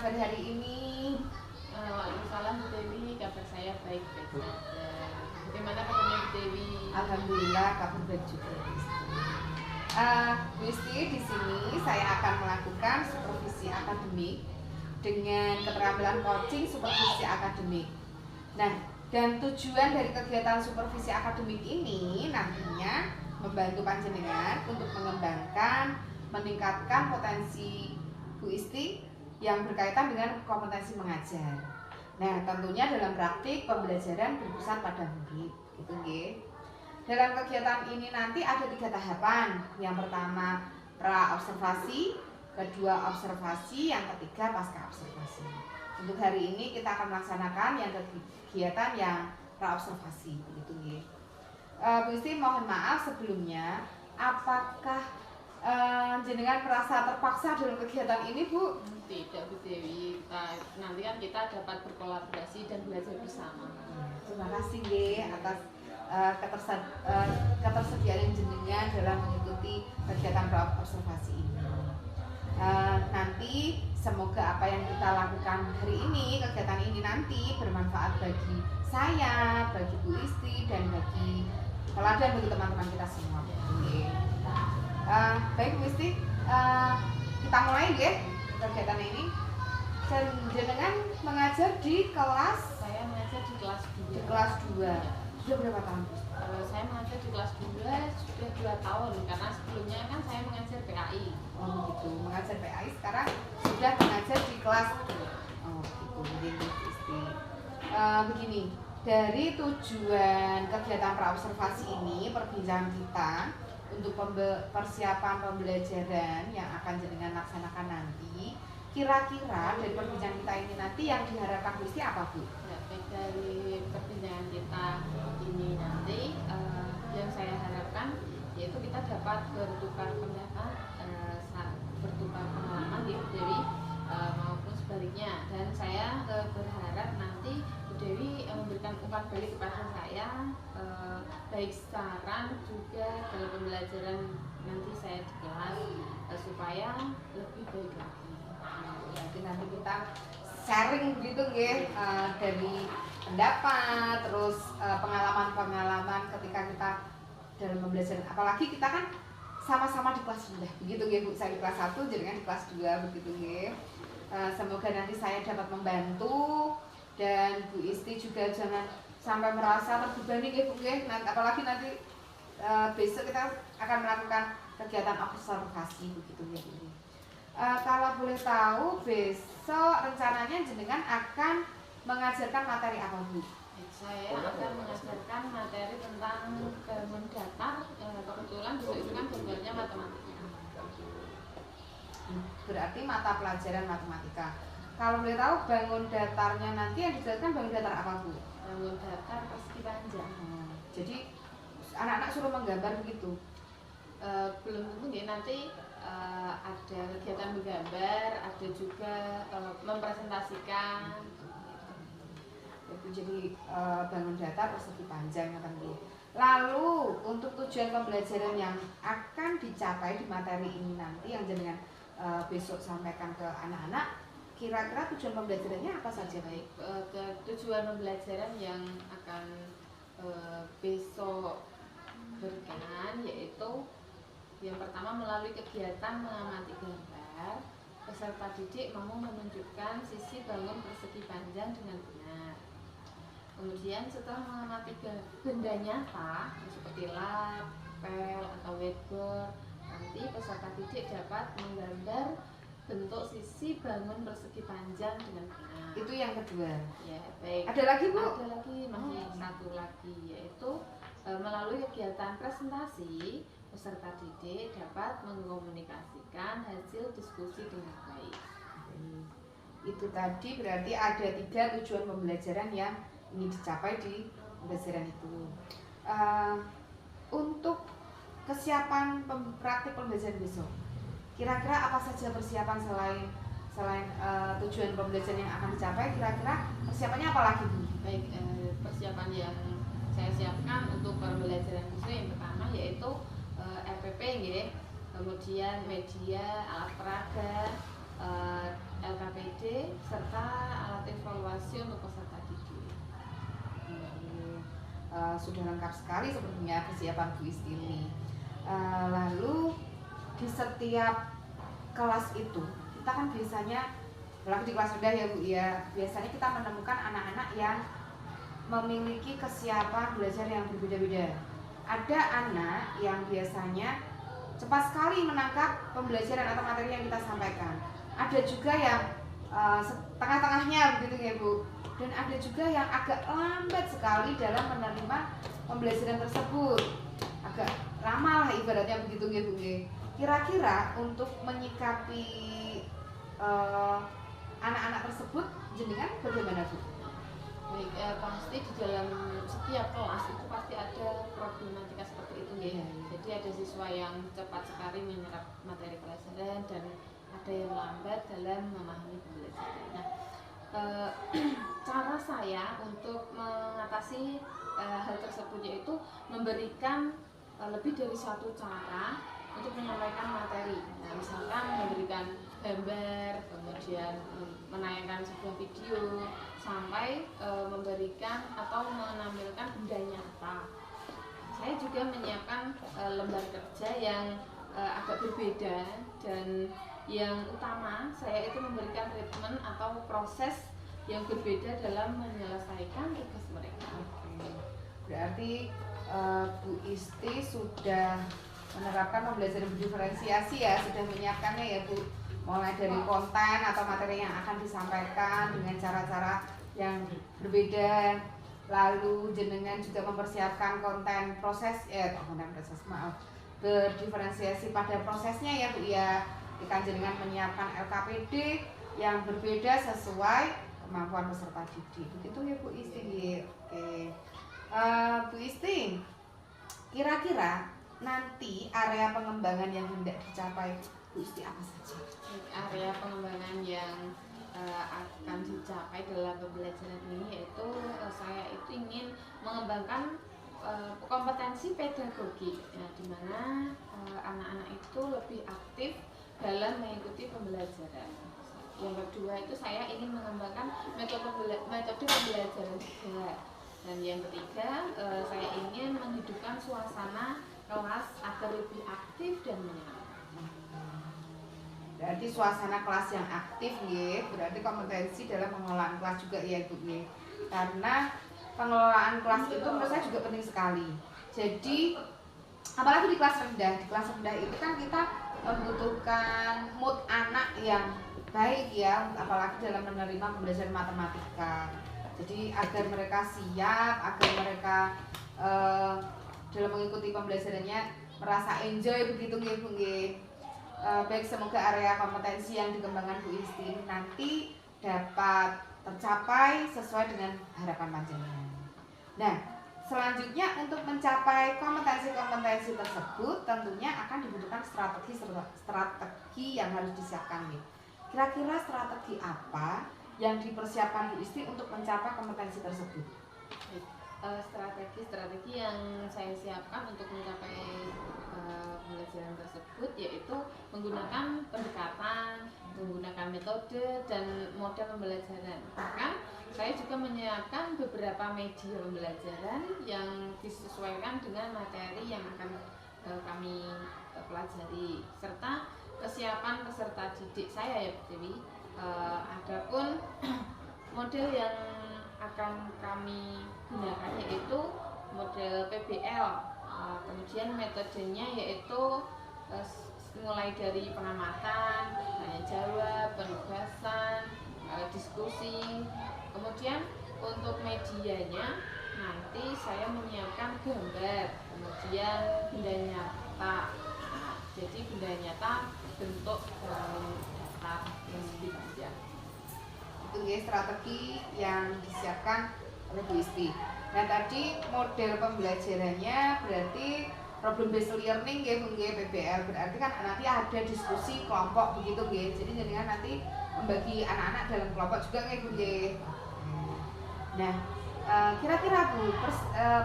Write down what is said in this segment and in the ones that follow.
kabar hari ini? Waalaikumsalam Bu Dewi, kabar saya baik-baik saja. Bagaimana kabarnya Bu Dewi? Alhamdulillah kabar baik juga. Bu Isti, di sini saya akan melakukan supervisi akademik dengan keterampilan coaching supervisi akademik. Nah, dan tujuan dari kegiatan supervisi akademik ini nantinya membantu panjenengan untuk mengembangkan, meningkatkan potensi Bu Isti yang berkaitan dengan kompetensi mengajar. Nah, tentunya dalam praktik pembelajaran berpusat pada murid, gitu nggih. Dalam kegiatan ini nanti ada 3 tahapan. Yang pertama pra observasi, kedua observasi, yang ketiga pasca observasi. Untuk hari ini kita akan melaksanakan yang kegiatan yang pra observasi, begitu nggih. Bu Isti mohon maaf sebelumnya, apakah jenengan merasa terpaksa dalam kegiatan ini, Bu? Tidak Bu Dewi, nanti kan kita dapat berkolaborasi dan belajar bersama. Terima kasih nggih atas ketersediaan jenengan dalam mengikuti kegiatan pra observasi ini. Nanti semoga apa yang kita lakukan hari ini, kegiatan ini nanti bermanfaat bagi saya, bagi Bu Isti, dan bagi teladan bagi teman-teman kita semua. Baik Bu Isti, kita mulai ya kegiatan ini. Jenengan mengajar di kelas? Saya mengajar di kelas 2. Di kelas 2. Sudah berapa tahun? Saya mengajar di kelas 2 sudah 2 tahun, karena sebelumnya kan saya mengajar PAI. Oh gitu, mengajar PAI sekarang sudah mengajar di kelas 2. Oh gitu, begini Isti. Begini, dari tujuan kegiatan praobservasi ini, perbincangan kita untuk persiapan pembelajaran yang akan jenengan laksanakan nanti, kira-kira dari perbincangan kita ini nanti yang diharapkan Bu Isti apa, Bu? Ya, dari perbincangan kita ini nanti yang saya harapkan yaitu kita dapat bertukar pendapat, bertukar pengalaman Bu Dewi, maupun sebaliknya. Dan saya berharap nanti Bu Dewi memberikan umpan balik kepada saya, baik saran juga dalam pembelajaran nanti saya di kelas, supaya lebih baik lagi. Jadi nanti kita sharing gitu nggih, dari pendapat, terus pengalaman-pengalaman ketika kita dalam pembelajaran, apalagi kita kan sama-sama di kelas rendah, begitu nggih Bu. Saya di kelas 1, jenengan di kelas 2, begitu nggih. Semoga nanti saya dapat membantu dan Bu Isti juga jangan sampai merasa terbebani nggih Bu nggih. Apalagi nanti besok kita akan melakukan kegiatan observasi, begitu nggih Bu. Kalau boleh tahu, besok rencananya jenengan akan mengajarkan materi apa, Bu? Saya akan mengajarkan materi tentang bangun datar. Kebetulan besok itu kan gambarnya matematika. Berarti mata pelajaran matematika. Kalau boleh tahu, bangun datarnya nanti yang dijelaskan bangun datar apa, Bu? Bangun datar persegi panjang. Jadi anak-anak suruh menggambar begitu? Belum tentu ya, nanti ada kegiatan menggambar, ada juga mempresentasikan. Itu jadi bangun datar persegi panjang kan Bu. Lalu untuk tujuan pembelajaran yang akan dicapai di materi ini nanti yang jenengan besok sampaikan ke anak-anak, kira-kira tujuan pembelajarannya apa saja? Baik, tujuan pembelajaran yang akan besok berikan yaitu yang pertama, melalui kegiatan mengamati gambar, peserta didik mau menunjukkan sisi bangun persegi panjang dengan benar. Kemudian setelah mengamati benda nyata seperti lap, pel, atau whiteboard, nanti peserta didik dapat menggambar bentuk sisi bangun persegi panjang dengan benar. Itu yang kedua. Ya, baik. Ada lagi, Bu? Ada lagi, masih satu lagi, yaitu melalui kegiatan presentasi, peserta didik dapat mengkomunikasikan hasil diskusi dengan baik. Itu tadi berarti ada 3 tujuan pembelajaran yang ingin dicapai di pembelajaran itu. Untuk kesiapan praktik pembelajaran besok, kira-kira apa saja persiapan selain tujuan pembelajaran yang akan dicapai? Kira-kira persiapannya apa lagi, Bu? Baik, persiapan yang saya siapkan untuk pembelajaran besok yang pertama yaitu RPP, kemudian media, alat peraga, LKPD serta alat evaluasi untuk peserta didik. Sudah lengkap sekali sepertinya persiapan Bu Isti ini. Lalu di setiap kelas itu kita kan biasanya, apalagi di kelas rendah ya Bu ya, biasanya kita menemukan anak-anak yang memiliki kesiapan belajar yang berbeda-beda. Ada anak yang biasanya cepat sekali menangkap pembelajaran atau materi yang kita sampaikan. Ada juga yang tengah-tengahnya begitu ya Bu. Dan ada juga yang agak lambat sekali dalam menerima pembelajaran tersebut. Agak lama lah ibaratnya begitu ya Bu. Kira-kira untuk menyikapi anak-anak tersebut jenengan bagaimana Bu? Baik, pasti di dalam setiap kelas itu pasti ada problematika seperti itu ya. Jadi ada siswa yang cepat sekali menyerap materi pelajaran dan ada yang lambat dalam memahami pembelajaran. Nah, cara saya untuk mengatasi hal tersebut yaitu memberikan lebih dari satu cara untuk menyampaikan materi. Nah, misalkan memberikan gambar, kemudian menayangkan sebuah video, sampai memberikan atau menampilkan benda nyata. Saya juga menyiapkan lembar kerja yang agak berbeda, dan yang utama saya itu memberikan treatment atau proses yang berbeda dalam menyelesaikan tugas mereka. Berarti Bu Isti sudah menerapkan pembelajaran berdiferensiasi ya, sudah menyiapkannya ya Bu, mulai dari konten atau materi yang akan disampaikan dengan cara-cara yang berbeda. Lalu jenengan juga mempersiapkan konten proses berdiferensiasi pada prosesnya ya Bu ya. Kita jenengan menyiapkan LKPD yang berbeda sesuai kemampuan peserta didik. Begitu ya Bu Isti. Oke. Bu Isti, kira-kira nanti area pengembangan yang hendak dicapai Bu Isti apa saja? Area pengembangan yang akan dicapai dalam pembelajaran ini yaitu saya itu ingin mengembangkan kompetensi pedagogi, ya, di mana anak-anak itu lebih aktif dalam mengikuti pembelajaran. Yang kedua itu saya ingin mengembangkan metode pembelajaran juga. Dan yang ketiga saya ingin menghidupkan suasana kelas agar lebih aktif dan menyenangkan. Berarti suasana kelas yang aktif ya, berarti kompetensi dalam pengelolaan kelas juga ya Bu ya. Karena pengelolaan kelas itu menurut saya juga penting sekali. Jadi apalagi di kelas rendah itu kan kita membutuhkan mood anak yang baik ya, apalagi dalam menerima pembelajaran matematika. Jadi agar mereka siap, agar mereka dalam mengikuti pembelajarannya merasa enjoy begitu ya Bu ya. Baik, semoga area kompetensi yang dikembangkan Bu Isti nanti dapat tercapai sesuai dengan harapan panjenengan. Nah, selanjutnya untuk mencapai kompetensi-kompetensi tersebut tentunya akan dibutuhkan strategi yang harus disiapkan nih. Kira-kira strategi apa yang dipersiapkan Bu Isti untuk mencapai kompetensi tersebut? Strategi yang saya siapkan untuk mencapai pembelajaran tersebut yaitu menggunakan pendekatan, menggunakan metode dan model pembelajaran. Bahkan saya juga menyiapkan beberapa media pembelajaran yang disesuaikan dengan materi yang akan kami pelajari, serta kesiapan peserta didik saya ya Bu Dewi. Adapun model yang akan kami gunakan yaitu model PBL. Kemudian metodenya yaitu mulai dari pengamatan, tanya jawab, penugasan, diskusi. Kemudian untuk medianya nanti saya menyiapkan gambar, kemudian benda nyata. Jadi benda nyata bentuk daftar saja. Itu ya strategi yang disiapkan oleh Bu Isti. Nah, tadi model pembelajarannya berarti problem based learning ya Bu ya, PBL. Berarti kan nanti ada diskusi kelompok begitu ya. Jadi jenengan nanti membagi anak-anak dalam kelompok juga ya Bu ya. Nah, kira-kira Bu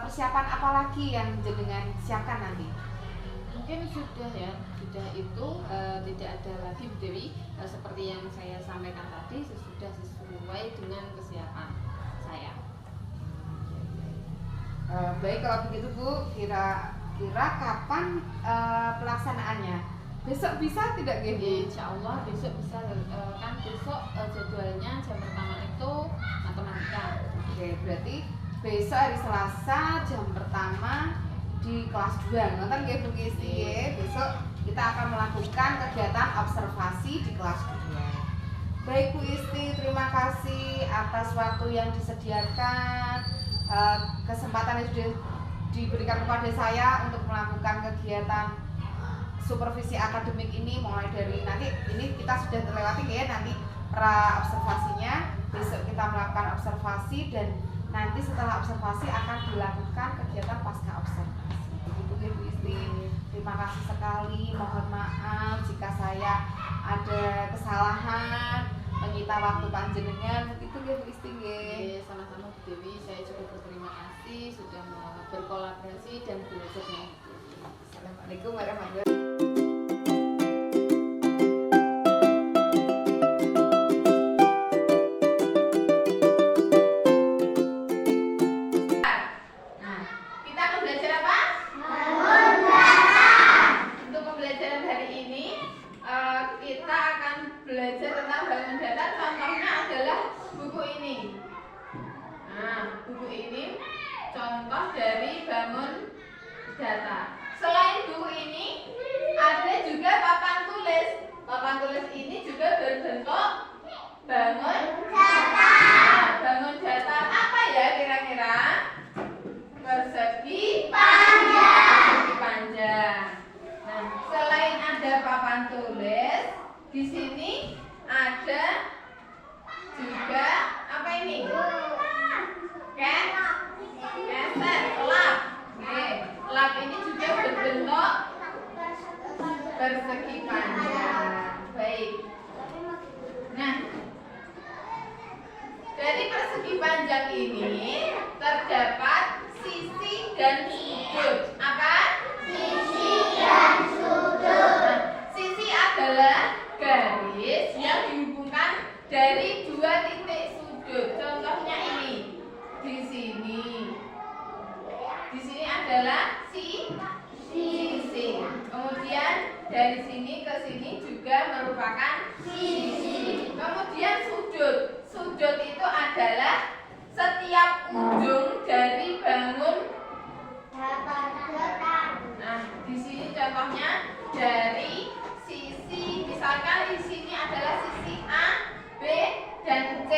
persiapan apa lagi yang jenengan siapkan nanti? Mungkin sudah ya, sudah itu tidak ada lagi Bu Dewi, seperti yang saya sampaikan tadi, sudah sesuai dengan kesiapan saya. Baik, kalau begitu Bu, kira-kira kapan pelaksanaannya? Besok bisa tidak Bu? Insya Allah besok bisa, kan besok jadwalnya jam pertama itu matematika. Oke, berarti besok hari Selasa jam pertama di kelas 2. Nonton nggih Bu Kisti ya. Besok kita akan melakukan kegiatan observasi di kelas 2. Baik Bu Isti, terima kasih atas waktu yang disediakan, kesempatan yang sudah diberikan kepada saya untuk melakukan kegiatan supervisi akademik ini, mulai dari nanti ini kita sudah terlewati ya, nanti pra observasinya. Besok kita melakukan observasi dan nanti setelah observasi akan dilakukan kegiatan pasca observasi. Begitu ya Bu Isti. Terima kasih sekali. Mohon maaf jika saya ada kesalahan menyita waktu panjenengan. Begitu ya Bu Isti. Sama-sama Bu Dewi. Saya juga berterima kasih sudah berkolaborasi dan belajar dengan Bu Dewi. Assalamualaikum warahmatullahi wabarakatuh. Belajar tentang bangun data, contohnya adalah buku ini. Nah, buku ini contoh dari bangun data. Selain buku ini, ada juga papan tulis. Papan tulis ini juga berbentuk bangun data. Nah, bangun data apa ya kira-kira? Persegi panjang. Persegi panjang. Nah, selain ada papan tulis, di sini ada juga apa ini? Keset, lap. Oke, lap ini juga berbentuk persegi panjang. Baik. Nah, dari persegi panjang ini terdapat sisi dan sudut. Apa? Sisi dan sudut. Nah, sisi adalah garis yang dihubungkan dari dua titik sudut. Contohnya ini. Di sini adalah sisi. Kemudian dari sini ke sini juga merupakan sisi. Kemudian sudut. Sudut itu adalah setiap ujung dari bangun data. Nah, di sini contohnya dari sisi, misalkan di sini adalah sisi A, B, dan C.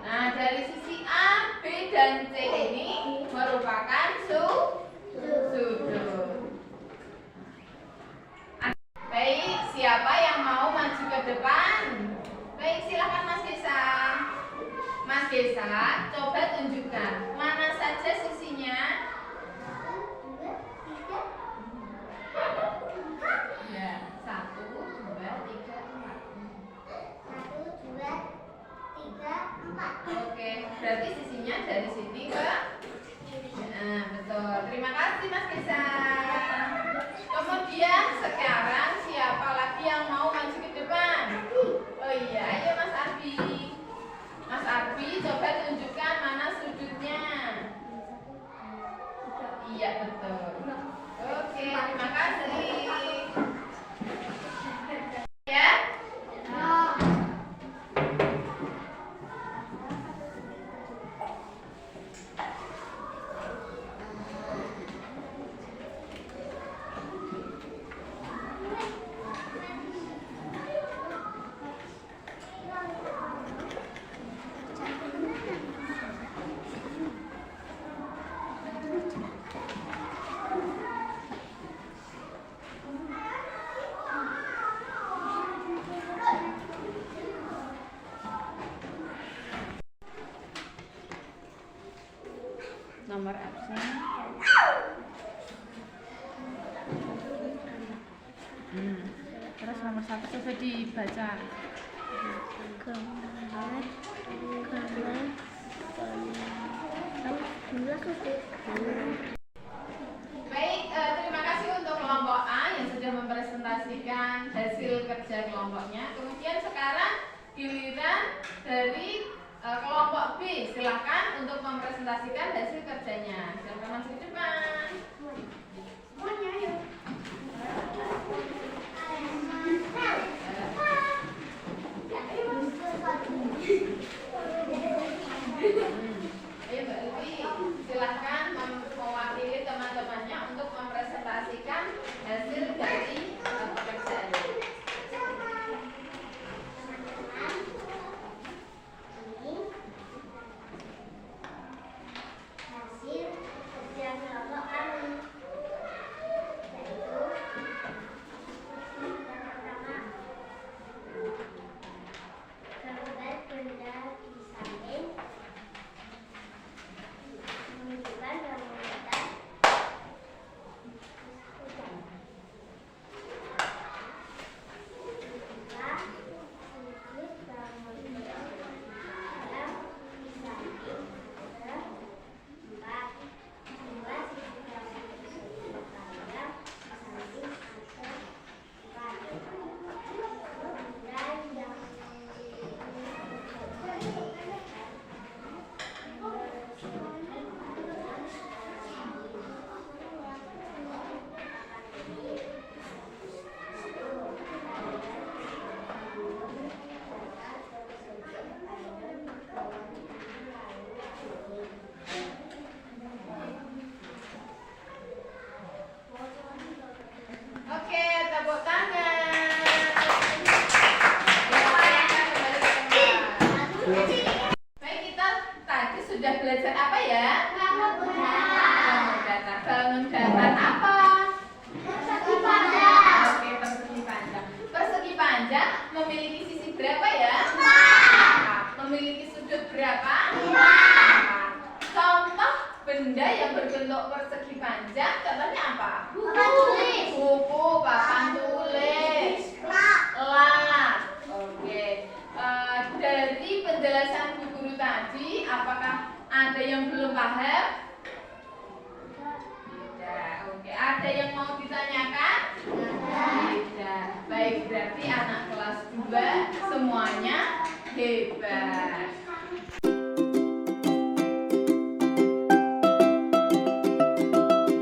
Nah, dari sisi A, B, dan C ini merupakan sudut. Baik, siapa yang mau maju ke depan? Baik, silakan Mas Gesa. Mas Gesa, coba tunjukkan mana saja sisinya. Ya, 1, 2, 3, 4. 1, 2, 3, 4. Oke, berarti sisinya dari sini ke. Nah, betul. Terima kasih Mas Gesa. Kemudian sekarang siapa lagi yang mau maju ke depan? Oh iya, ayo Mas Arbi. Mas Arbi, coba tunjukkan mana sudutnya. Iya, betul. Oke, terima kasih. Ya. Nomor absen. Terus nomor 1 coba dibaca. Gambar. Baik, terima kasih untuk kelompok A yang kelompoknya. Kemudian sekarang giliran dari kelompok B, silakan untuk mempresentasikan hasil kerjanya. Silakan masuk ke depan. Semuanya yuk. Ayo Mbak Lucy, silakan mewakili teman-temannya untuk mempresentasikan hasil dari pekerjaan. Hasil kerja kelompok kami, yaitu yang pertama, gambar benda di samping menunjukkan bangunan hujan. Kedua, sudut bangunan yang di samping ada 4. Dua sisi bangunan sudut pandang di samping ada 4. Kemudian yang Oke, tepuk tangan. Silakan kembali ke tempat. Baik, kita tadi sudah belajar apa ya? Bangun datar apa? persegi panjang. Oke, persegi panjang. Persegi panjang memiliki sisi berapa ya? Memiliki sudut berapa? Contoh benda yang berbentuk persegi panjang, contohnya apa? Papan tulis. Buku, papan tulis, lat. Oke. Dari penjelasan Bu Guru tadi, apakah ada yang belum paham? Tidak. Oke. Ada yang mau ditanyakan? Tidak. Baik, berarti anak kelas 2 semuanya hebat.